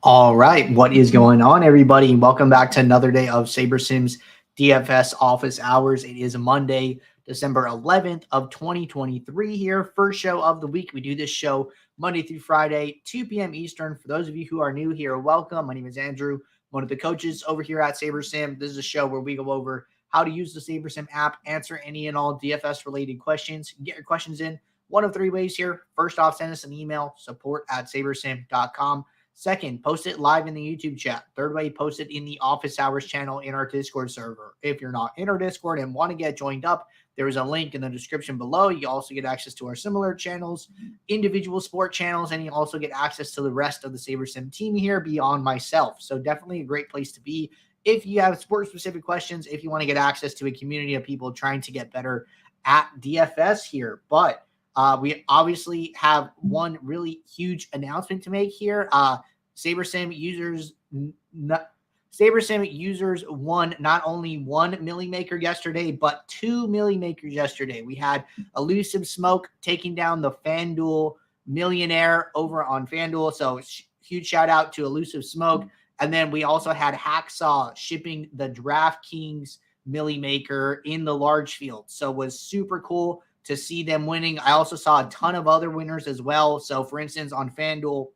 All right, what is going on, everybody? Welcome back to another day of SaberSim's DFS office hours. It is Monday, December 11th of 2023 here. First show of the week. We do this show Monday through Friday, 2 p.m. Eastern. For those of you who are new here, welcome. My name is Andrew, one of the coaches over here at SaberSim. This is a show where we go over how to use the SaberSim app, answer any and all DFS-related questions. Get your questions in one of three ways here. First off, send us an email, support@sabersim.com. Second, post it live in the YouTube chat. Third way, post it in the office hours channel in our Discord server. If you're not in our Discord and want to get joined up, there is a link in the description below. You also get access to our similar channels, individual sport channels, and you also get access to the rest of the SaberSim team here beyond myself. So definitely a great place to be. If you have sport-specific questions, if you want to get access to a community of people trying to get better at DFS here. But we obviously have one really huge announcement to make here. SaberSim users won not only one Millie Maker yesterday, but two Millie Makers yesterday. We had Elusive Smoke taking down the FanDuel Millionaire over on FanDuel. So huge shout out to Elusive Smoke. And then we also had Hacksaw shipping the DraftKings Millie Maker in the large field. So it was super cool to see them winning. I also saw a ton of other winners as well. So for instance, on FanDuel,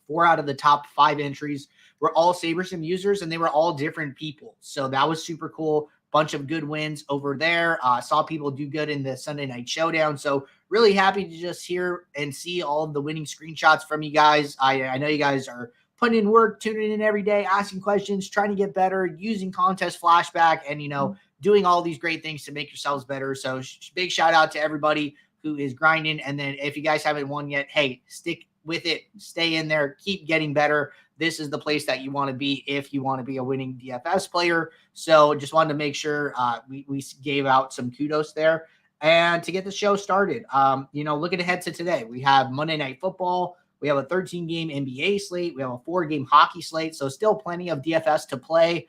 4 out of the top 5 entries were all SaberSim users, and they were all different people. So that was super cool. Bunch of good wins over there. Saw people do good in the Sunday Night Showdown. So really happy to just hear and see all of the winning screenshots from you guys. I know you guys are putting in work, tuning in every day, asking questions, trying to get better, using contest flashback, and, doing all these great things to make yourselves better. So big shout out to everybody who is grinding. And then if you guys haven't won yet, hey, stick with it, stay in there, keep getting better. This is the place that you want to be if you want to be a winning DFS player. So just wanted to make sure we gave out some kudos there. And to get the show started, looking ahead to today, we have Monday Night Football. We have a 13-game NBA slate. We have a 4-game hockey slate. So still plenty of DFS to play.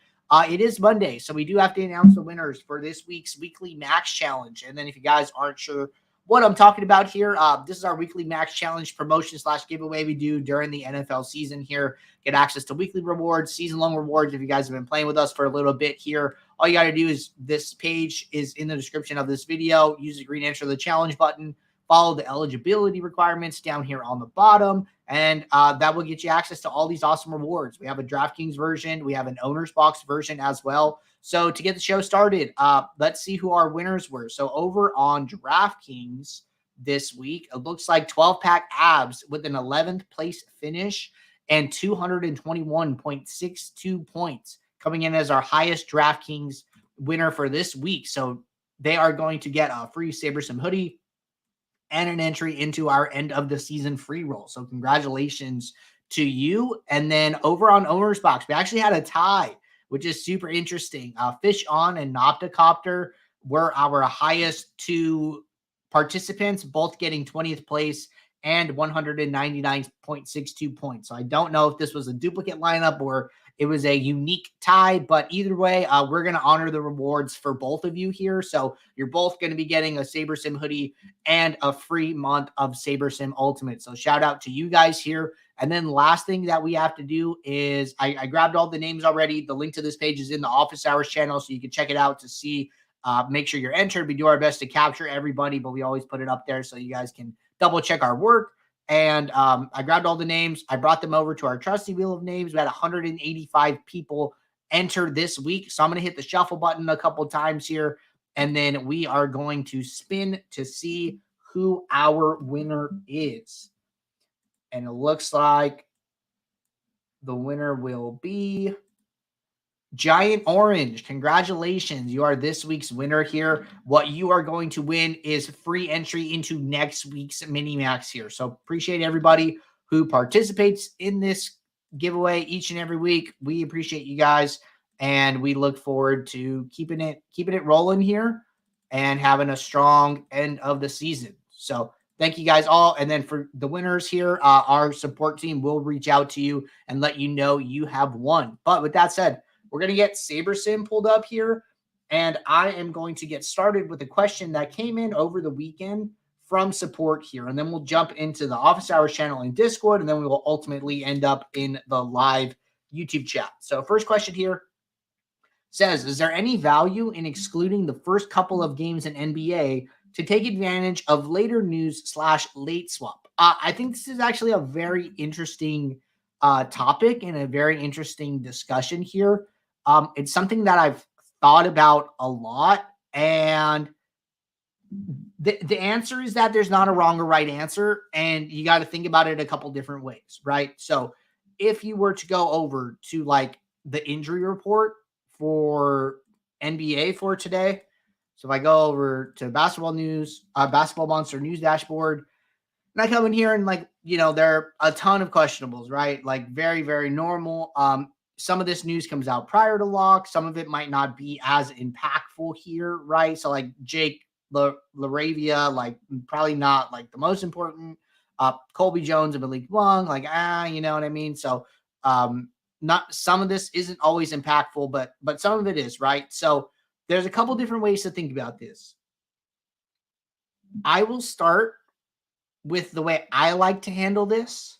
It is Monday, so we do have to announce the winners for this week's weekly max challenge. And then if you guys aren't sure what I'm talking about here, this is our weekly max challenge promotion / giveaway we do during the NFL season here. Get access to weekly rewards, season-long rewards. If you guys have been playing with us for a little bit here, all you got to do is this page is in the description of this video. Use the green enter the challenge button. Follow the eligibility requirements down here on the bottom, and that will get you access to all these awesome rewards. We have a DraftKings version. We have an Owner's Box version as well. So to get the show started, let's see who our winners were. So over on DraftKings this week, it looks like 12-pack abs with an 11th place finish and 221.62 points coming in as our highest DraftKings winner for this week. So they are going to get a free SaberSim hoodie and an entry into our end of the season free roll. So congratulations to you. And then over on Owner's Box, we actually had a tie, which is super interesting. Fish On and Nopticopter were our highest 2 participants, both getting 20th place and 199.62 points. So I don't know if this was a duplicate lineup or it was a unique tie, but either way, we're going to honor the rewards for both of you here. So you're both going to be getting a SaberSim hoodie and a free month of SaberSim Ultimate. So shout out to you guys here. And then last thing that we have to do is I grabbed all the names already. The link to this page is in the office hours channel, so you can check it out to see, make sure you're entered. We do our best to capture everybody, but we always put it up there so you guys can double check our work. And I grabbed all the names. I brought them over to our trusty wheel of names. We had 185 people enter this week. So I'm going to hit the shuffle button a couple times here. And then we are going to spin to see who our winner is. And it looks like the winner will be Giant Orange. Congratulations. You are this week's winner here. What you are going to win is free entry into next week's mini max here. So appreciate everybody who participates in this giveaway each and every week. We appreciate you guys, and we look forward to keeping it rolling here and having a strong end of the season. So thank you guys all. And then for the winners here, our support team will reach out to you and let you know you have won. But with that said, we're going to get SaberSim pulled up here, and I am going to get started with a question that came in over the weekend from support here. And then we'll jump into the Office Hours channel in Discord, and then we will ultimately end up in the live YouTube chat. So first question here says, is there any value in excluding the first couple of games in NBA to take advantage of later news / late swap? I think this is actually a very interesting topic and a very interesting discussion here. It's something that I've thought about a lot, and the answer is that there's not a wrong or right answer, and you got to think about it a couple different ways, right? So if you were to go over to like the injury report for NBA for today, so if I go over to basketball news, basketball monster news dashboard, and I come in here and like, there are a ton of questionables, right? Like very, very normal. Some of this news comes out prior to lock. Some of it might not be as impactful here, right? So like Jake LaRavia, like probably not like the most important. Colby Jones and Malik Wong, like, you know what I mean? So not some of this isn't always impactful, but some of it is, right? So there's a couple different ways to think about this. I will start with the way I like to handle this,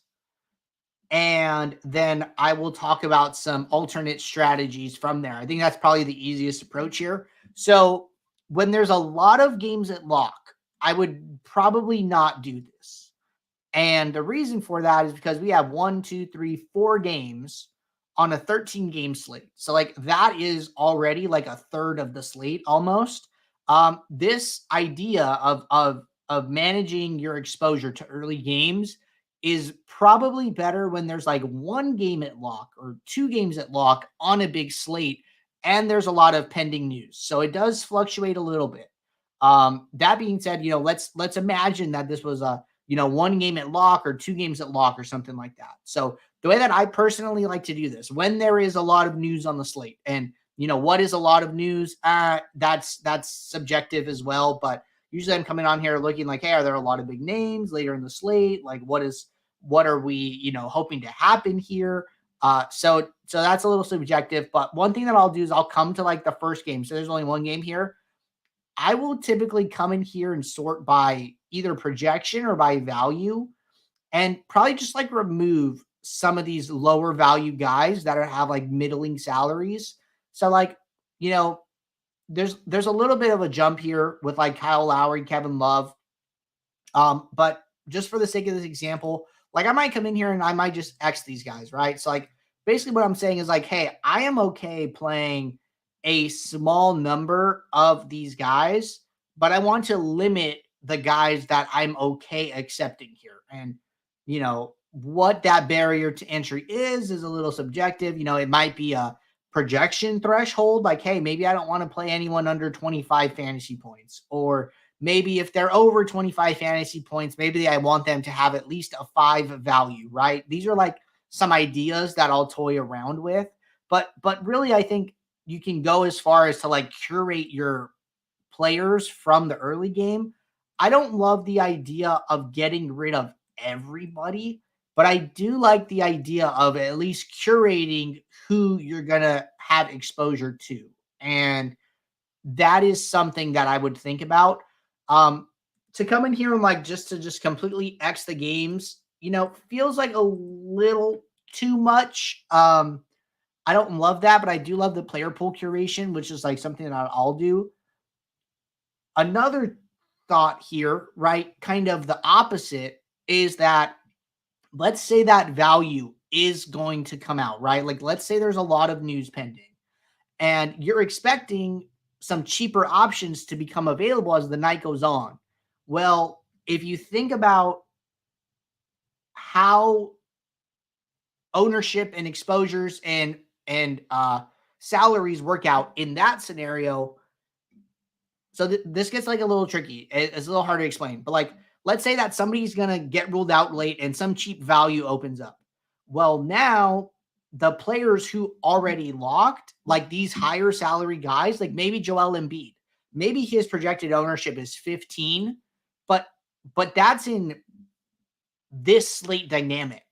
and then I will talk about some alternate strategies from there. I think that's probably the easiest approach here. So when there's a lot of games at lock, I would probably not do this. And the reason for that is because we have 1, 2, 3, 4 games on a 13-game slate. So like that is already like a third of the slate almost. This idea of managing your exposure to early games is probably better when there's like 1 game at lock or 2 games at lock on a big slate, and there's a lot of pending news. So it does fluctuate a little bit. That being said, let's imagine that this was a 1 game at lock or 2 games at lock or something like that. So the way that I personally like to do this, when there is a lot of news on the slate, and what is a lot of news? That's subjective as well. But usually I'm coming on here looking like, hey, are there a lot of big names later in the slate? Like what are we, hoping to happen here? So that's a little subjective, but one thing that I'll do is I'll come to like the first game. So there's only 1 game here. I will typically come in here and sort by either projection or by value, and probably just like remove some of these lower value guys that have like middling salaries. So like, there's a little bit of a jump here with like Kyle Lowry, Kevin Love. But just for the sake of this example, like I might come in here and I might just X these guys, right? So like basically what I'm saying is like, hey, I am okay playing a small number of these guys, but I want to limit the guys that I'm okay accepting here. And, what that barrier to entry is a little subjective. It might be a projection threshold, like, hey, maybe I don't want to play anyone under 25 fantasy points, or maybe if they're over 25 fantasy points, maybe I want them to have at least a 5 value, right? These are like some ideas that I'll toy around with, but really I think you can go as far as to like curate your players from the early game. I don't love the idea of getting rid of everybody, but I do like the idea of at least curating who you're going to have exposure to. And that is something that I would think about. To come in here and like just completely X the games, feels like a little too much. I don't love that, but I do love the player pool curation, which is like something that I'll do. Another thought here, right? Kind of the opposite is that let's say that value is going to come out, right? Like let's say there's a lot of news pending and you're expecting some cheaper options to become available as the night goes on. Well, if you think about how ownership and exposures and salaries work out in that scenario, so this gets like a little tricky. It's a little hard to explain, but like, let's say that somebody's going to get ruled out late and some cheap value opens up. Well, now the players who already locked, like these higher salary guys, like maybe Joel Embiid, maybe his projected ownership is 15, but that's in this slate dynamic.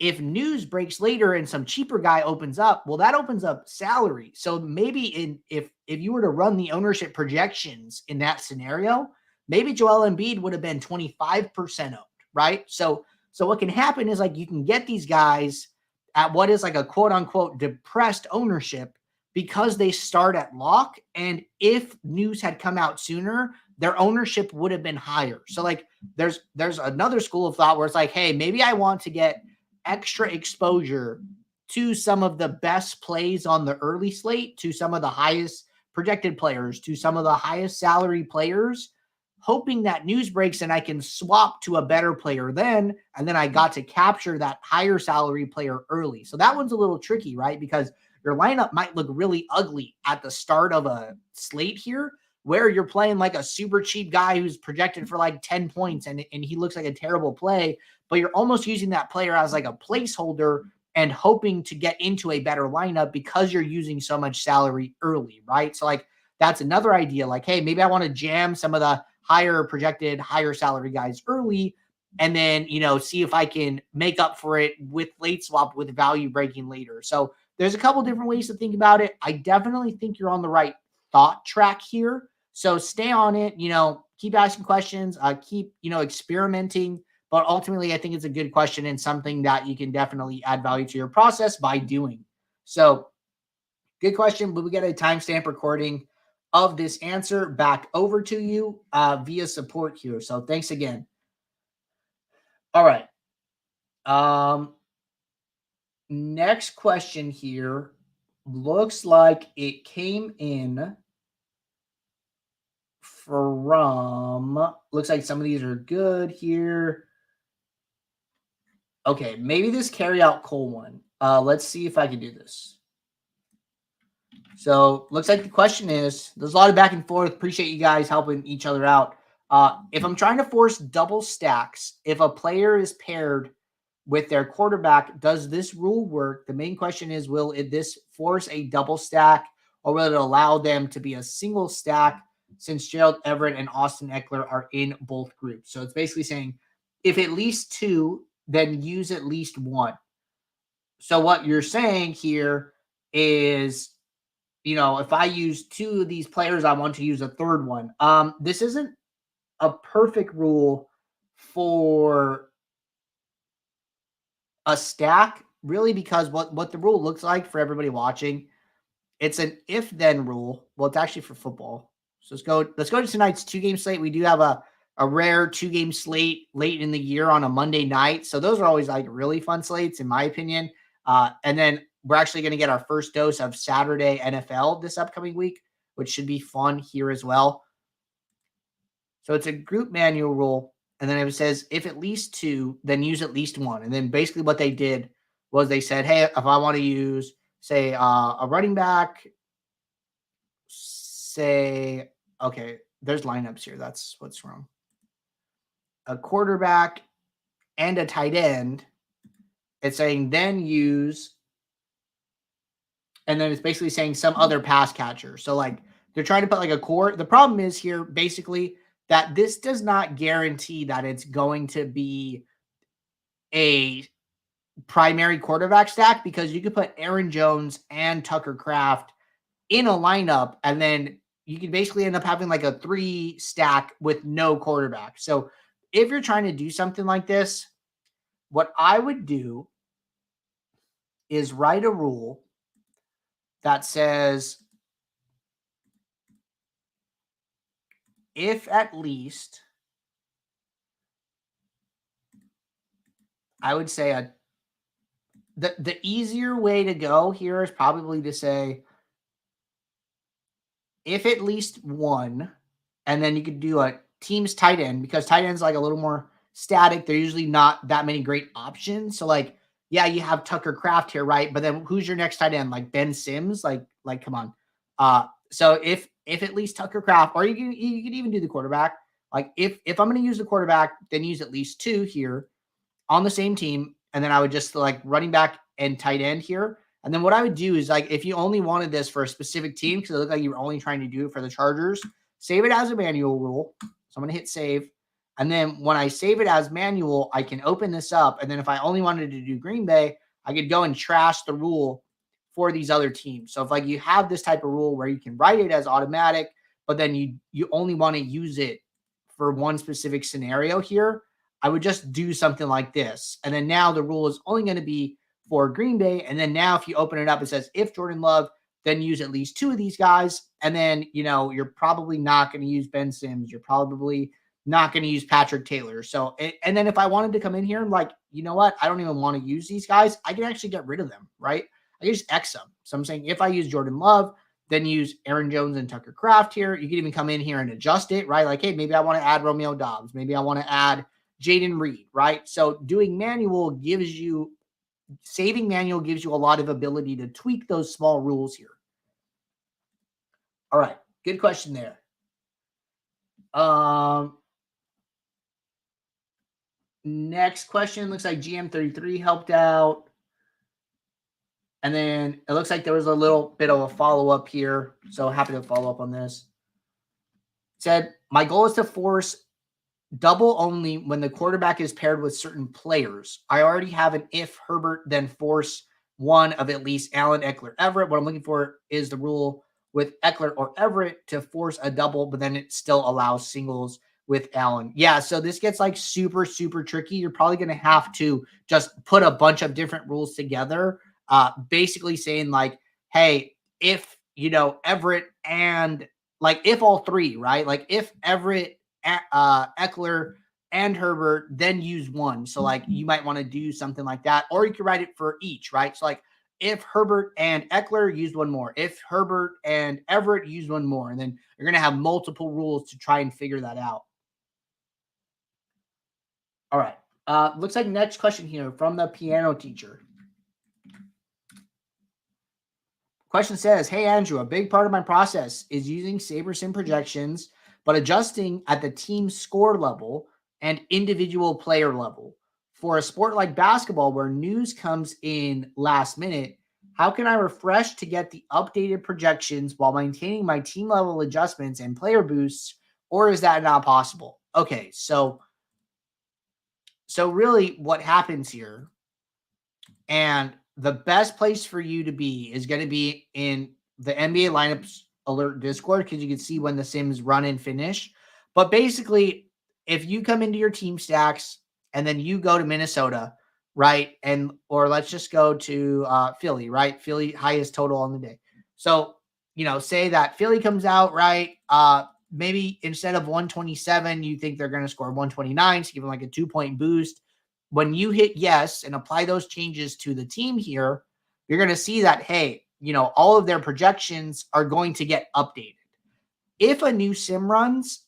If news breaks later and some cheaper guy opens up, well, that opens up salary. So maybe if you were to run the ownership projections in that scenario, maybe Joel Embiid would have been 25% owned, right? So what can happen is like you can get these guys at what is like a quote unquote depressed ownership because they start at lock. And if news had come out sooner, their ownership would have been higher. So like there's another school of thought where it's like, hey, maybe I want to get extra exposure to some of the best plays on the early slate, to some of the highest projected players, to some of the highest salary players, hoping that news breaks and I can swap to a better player then, and then I got to capture that higher salary player early. So that one's a little tricky, right? Because your lineup might look really ugly at the start of a slate here, where you're playing like a super cheap guy who's projected for like 10 points and he looks like a terrible play, but you're almost using that player as like a placeholder and hoping to get into a better lineup because you're using so much salary early, right? So like that's another idea. Like, hey, maybe I want to jam some of the higher projected, higher salary guys early, and then, see if I can make up for it with late swap with value breaking later. So there's a couple different ways to think about it. I definitely think you're on the right thought track here. So stay on it, keep asking questions, keep, experimenting. But ultimately, I think it's a good question and something that you can definitely add value to your process by doing. So good question, but we got a timestamp recording of this answer back over to you via support here. So thanks again. All right. Next question here looks like it came in from, looks like some of these are good here. Okay, maybe this carry out Cole one. Let's see if I can do this. So looks like the question is, there's a lot of back and forth. Appreciate you guys helping each other out. If I'm trying to force double stacks, if a player is paired with their quarterback, does this rule work? The main question is, will this force a double stack, or will it allow them to be a single stack since Gerald Everett and Austin Eckler are in both groups? So it's basically saying if at least two, then use at least one. So what you're saying here is, if I use two of these players, I want to use a third one. This isn't a perfect rule for a stack, really, because what the rule looks like for everybody watching, it's an if-then rule. Well, it's actually for football. So let's go to tonight's 2-game slate. We do have a rare 2-game slate late in the year on a Monday night. So those are always like really fun slates, in my opinion. And then we're actually going to get our first dose of Saturday NFL this upcoming week, which should be fun here as well. So it's a group manual rule. And then it says, if at least two, then use at least one. And then basically what they did was they said, hey, if I want to use, say, a running back, say, okay, there's lineups here. That's what's wrong. A quarterback and a tight end. It's saying then use, and then it's basically saying some other pass catcher. So like they're trying to put like a core. The problem is here basically that this does not guarantee that it's going to be a primary quarterback stack, because you could put Aaron Jones and Tucker Kraft in a lineup and then you can basically end up having like a 3 stack with no quarterback. So if you're trying to do something like this, what I would do is write a rule that says if at least, I would say the easier way to go here is probably to say if at least one, and then you could do a team's tight end, because tight end's like a little more static. They're usually not that many great options. So like, yeah, you have Tucker Kraft here, right? But then who's your next tight end? Like Ben Sims? Like come on. So if at least Tucker Kraft, or you can even do the quarterback. Like if I'm going to use the quarterback, then use at least 2 here on the same team. And then I would just like running back and tight end here. And then what I would do is, like, if you only wanted this for a specific team, because it looked like you were only trying to do it for the Chargers, save it as a manual rule. So I'm going to hit save. And then when I save it as manual, I can open this up. And then if I only wanted to do Green Bay, I could go and trash the rule for these other teams. So if like you have this type of rule where you can write it as automatic, but then you only want to use it for one specific scenario here, I would just do something like this. And then now the rule is only going to be for Green Bay. And then now if you open it up, it says if Jordan Love, then use at least 2 of these guys. And then, you're probably not going to use Ben Sims. You're probably not going to use Patrick Taylor. So, and then if I wanted to come in here and like, you know what, I don't even want to use these guys, I can actually get rid of them, right? I can just X them. So I'm saying if I use Jordan Love, then use Aaron Jones and Tucker Kraft here. You can even come in here and adjust it, right? Like, hey, maybe I want to add Romeo Dobbs. Maybe I want to add Jaden Reed, right? So doing manual gives you, saving manual gives you a lot of ability to tweak those small rules here. All right, good question there. Next question, looks like GM33 helped out. And then it looks like there was a little bit of a follow-up here. So happy to follow up on this. It said, my goal is to force double only when the quarterback is paired with certain players. I already have an if Herbert, then force one of at least Allen, Eckler, Everett. What I'm looking for is the rule with Eckler or Everett to force a double, but then it still allows singles with Allen. Yeah, so this gets like super, super tricky. You're probably going to have to just put a bunch of different rules together, basically saying like, hey, if, Everett and like if all 3, right? Like if Everett, Eckler, and Herbert, then use 1. So like you might want to do something like that, or you could write it for each, right? So like if Herbert and Eckler used 1 more, if Herbert and Everett used 1 more, and then you're going to have multiple rules to try and figure that out. All right. Looks like next question here from the piano teacher. Question says, hey, Andrew, a big part of my process is using SaberSim projections, but adjusting at the team score level and individual player level. For a sport like basketball where news comes in last minute, how can I refresh to get the updated projections while maintaining my team level adjustments and player boosts, or is that not possible? Okay, so really what happens here, and the best place for you to be is going to be in the NBA lineups alert Discord, because you can see when the sims run and finish. But basically, if you come into your team stacks and then you go to Minnesota, right? Or let's just go to Philly, right? Philly highest total on the day. So, say that Philly comes out, right? Maybe instead of 127, you think they're going to score 129, so give them like a 2-point boost. When you hit yes and apply those changes to the team here, you're going to see that, hey, all of their projections are going to get updated. If a new sim runs,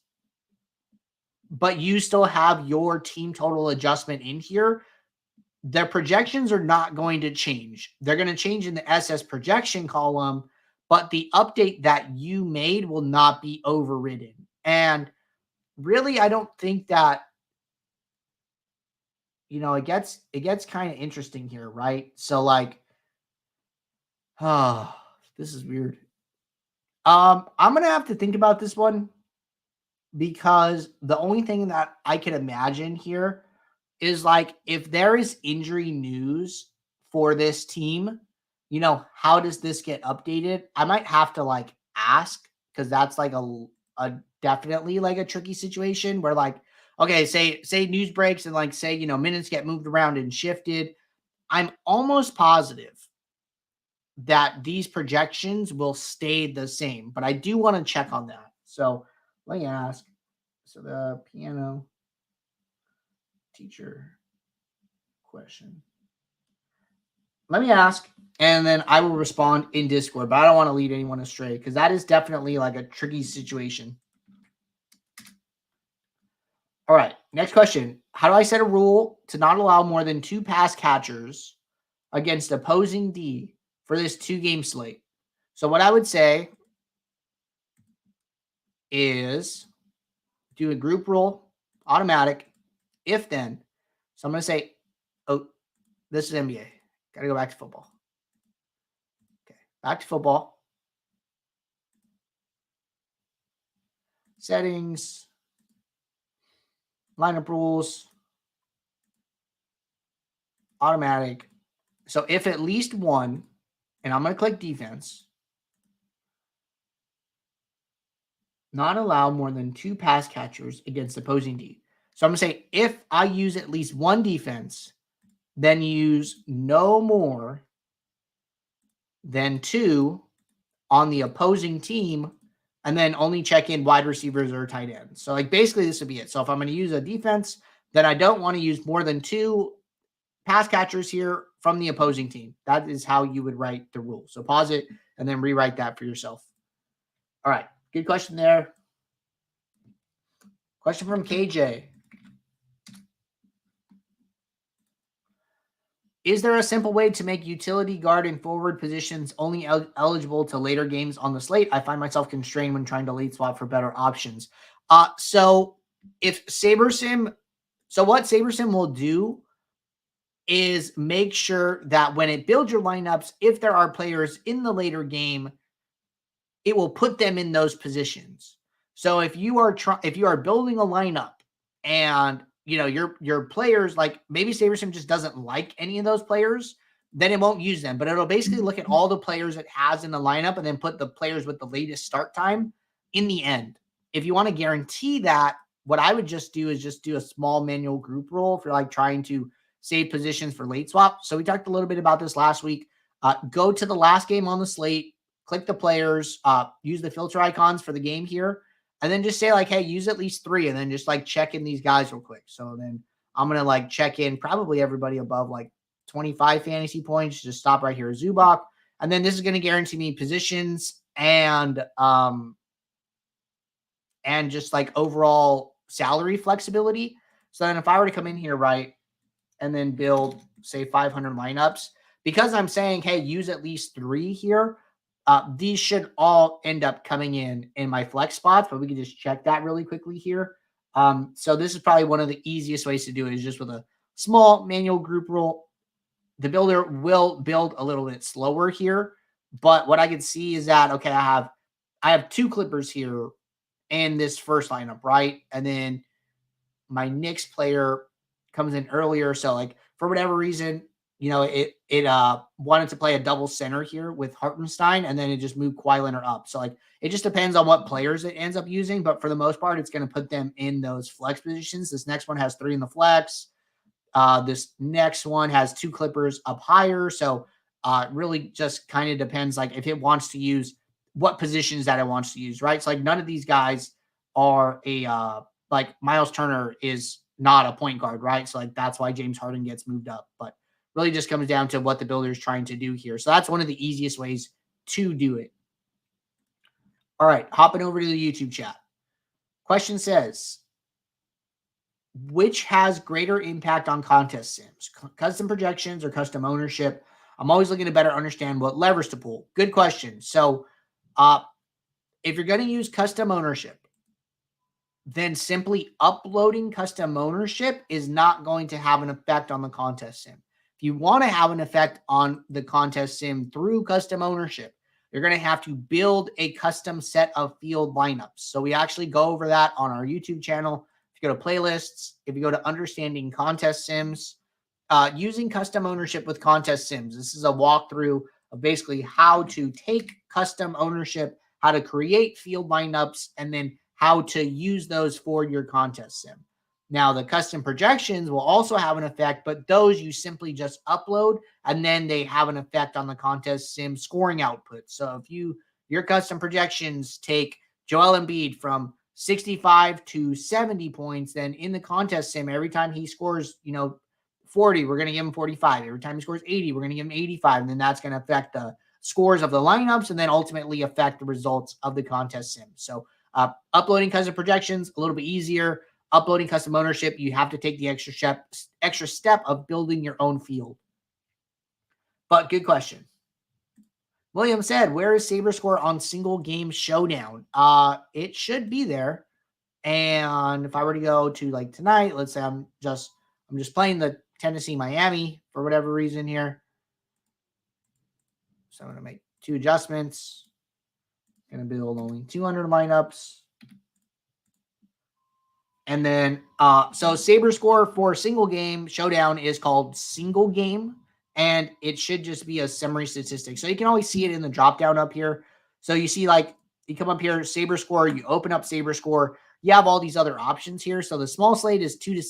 but you still have your team total adjustment in here, their projections are not going to change. They're going to change in the SS projection column, but the update that you made will not be overridden. And really, I don't think that, it gets kind of interesting here, right? So like, this is weird. I'm going to have to think about this one, because the only thing that I can imagine here is like, if there is injury news for this team, how does this get updated? I might have to like ask, because that's like a definitely like a tricky situation where like, okay, say news breaks and like say, minutes get moved around and shifted. I'm almost positive that these projections will stay the same, but I do want to check on that. So let me ask. So the piano teacher question. Let me ask, and then I will respond in Discord, but I don't want to lead anyone astray, because that is definitely like a tricky situation. All right, next question. How do I set a rule to not allow more than 2 pass catchers against opposing D for this 2-game slate? So what I would say is do a group rule, automatic, if then. So I'm going to say, oh, this is NBA. Got to go back to football. Okay, back to football. Settings, lineup rules, automatic. So if at least one, and I'm going to click defense. Not allow more than 2 pass catchers against opposing D. So I'm going to say if I use at least one defense, then use no more than 2 on the opposing team, and then only check in wide receivers or tight ends. So like basically this would be it. So if I'm going to use a defense, then I don't want to use more than 2 pass catchers here from the opposing team. That is how you would write the rule. So pause it and then rewrite that for yourself. All right. Good question there. Question from KJ. Is there a simple way to make utility guard and forward positions only eligible to later games on the slate? I find myself constrained when trying to late swap for better options. So if SaberSim, so what SaberSim will do is make sure that when it builds your lineups, if there are players in the later game, it will put them in those positions. So if you are building a lineup and your players, like maybe SaberSim just doesn't like any of those players, then it won't use them. But it'll basically look at all the players it has in the lineup and then put the players with the latest start time in the end. If you want to guarantee that, what I would just do is just do a small manual group rule if you're like trying to save positions for late swap. So we talked a little bit about this last week. Go to the last game on the slate, click the players, use the filter icons for the game here, and then just say like, hey, use at least 3, and then just like check in these guys real quick. So then I'm going to like check in probably everybody above like 25 fantasy points. Just stop right here, Zubak. And then this is going to guarantee me positions and just like overall salary flexibility. So then if I were to come in here, right, and then build, say, 500 lineups, because I'm saying, hey, use at least 3 here, these should all end up coming in my flex spots, but we can just check that really quickly here. So this is probably one of the easiest ways to do it, is just with a small manual group rule. The builder will build a little bit slower here, but what I can see is that, okay, I have 2 Clippers here in this first lineup, right? And then my Knicks player comes in earlier. So like for whatever reason, it wanted to play a double center here with Hartenstein, and then it just moved Kawhi Leonard up. So like it just depends on what players it ends up using, but for the most part, it's going to put them in those flex positions. This next one has 3 in the flex. This next one has 2 Clippers up higher. So really just kind of depends, like if it wants to use what positions that it wants to use, right? So like none of these guys are like Miles Turner is not a point guard, right? So like that's why James Harden gets moved up, but really just comes down to what the builder is trying to do here. So that's one of the easiest ways to do it. All right, hopping over to the YouTube chat. Question says, which has greater impact on contest sims, custom projections or custom ownership? I'm always looking to better understand what levers to pull. Good question. So if you're going to use custom ownership, then simply uploading custom ownership is not going to have an effect on the contest sim. If you want to have an effect on the contest sim through custom ownership, you're going to have to build a custom set of field lineups. So we actually go over that on our YouTube channel. If you go to playlists, if you go to understanding contest sims, using custom ownership with contest sims, this is a walkthrough of basically how to take custom ownership, how to create field lineups, and then how to use those for your contest sim. Now, the custom projections will also have an effect, but those you simply just upload, and then they have an effect on the contest sim scoring output. So if your custom projections take Joel Embiid from 65 to 70 points, then in the contest sim, every time he scores, 40, we're going to give him 45. Every time he scores 80, we're going to give him 85. And then that's going to affect the scores of the lineups and then ultimately affect the results of the contest sim. So uploading custom projections, a little bit easier. Uploading custom ownership, you have to take the extra step of building your own field. But good question. William said, where is SaberScore on single game Showdown? It should be there. And if I were to go to like tonight, let's say I'm just playing the Tennessee Miami for whatever reason here. So I'm going to make 2 adjustments. Going to build only 200 lineups. And then, so SaberScore for single game Showdown is called single game, and it should just be a summary statistic. So you can always see it in the drop down up here. So you see like You come up here, SaberScore, you open up SaberScore. You have all these other options here. So the small slate is 2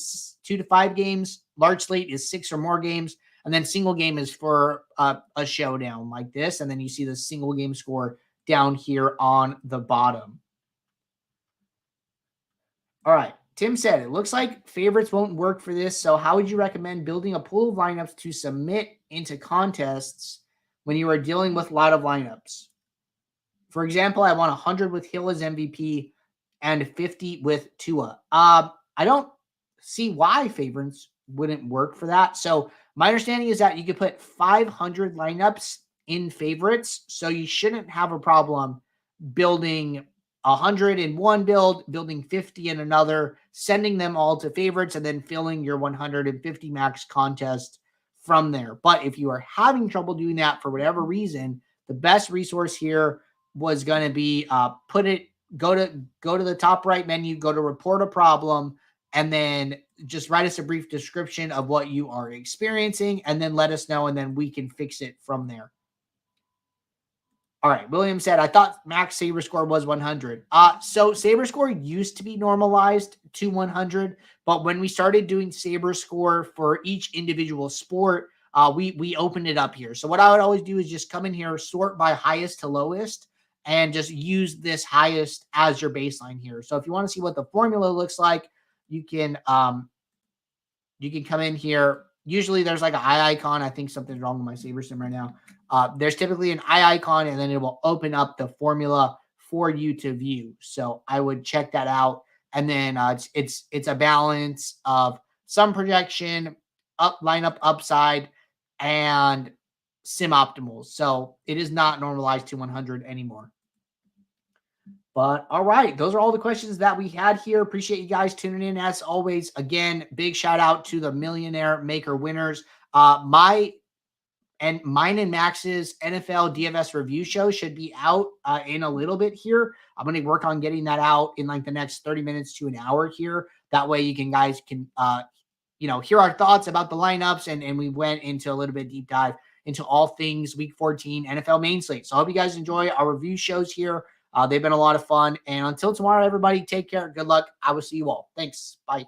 to 5 games. Large slate is 6 or more games. And then single game is for a showdown like this. And then you see the single game score down here on the bottom. All right. Tim said, it looks like favorites won't work for this. So how would you recommend building a pool of lineups to submit into contests when you are dealing with a lot of lineups? For example, I want 100 with Hill as MVP and 50 with Tua. I don't see why favorites wouldn't work for that. So my understanding is that you could put 500 lineups in favorites. So you shouldn't have a problem building 100 in one build, building 50 in another, sending them all to favorites, and then filling your 150 max contest from there. But if you are having trouble doing that for whatever reason, the best resource here was going to be go to the top right menu, go to report a problem, and then just write us a brief description of what you are experiencing, and then let us know, and then we can fix it from there. All right, William said, I thought max SaberScore was 100. So SaberScore used to be normalized to 100, but when we started doing SaberScore for each individual sport, we opened it up here. So what I would always do is just come in here, sort by highest to lowest, and just use this highest as your baseline here. So if you want to see what the formula looks like, you can come in here. Usually there's like an eye icon. I think something's wrong with my SaberSim right now. There's typically an eye icon, and then it will open up the formula for you to view. So I would check that out. And then it's a balance of some projection, lineup upside, and sim optimals. So it is not normalized to 100 anymore. But all right, those are all the questions that we had here. Appreciate you guys tuning in as always. Again, big shout out to the Millionaire Maker winners. Mine and Max's NFL DFS review show should be out in a little bit here. I'm going to work on getting that out in like the next 30 minutes to an hour here. That way you guys can hear our thoughts about the lineups, and we went into a little bit deep dive into all things Week 14 NFL main slate. So I hope you guys enjoy our review shows here. They've been a lot of fun. And until tomorrow, everybody, take care. Good luck. I will see you all. Thanks. Bye.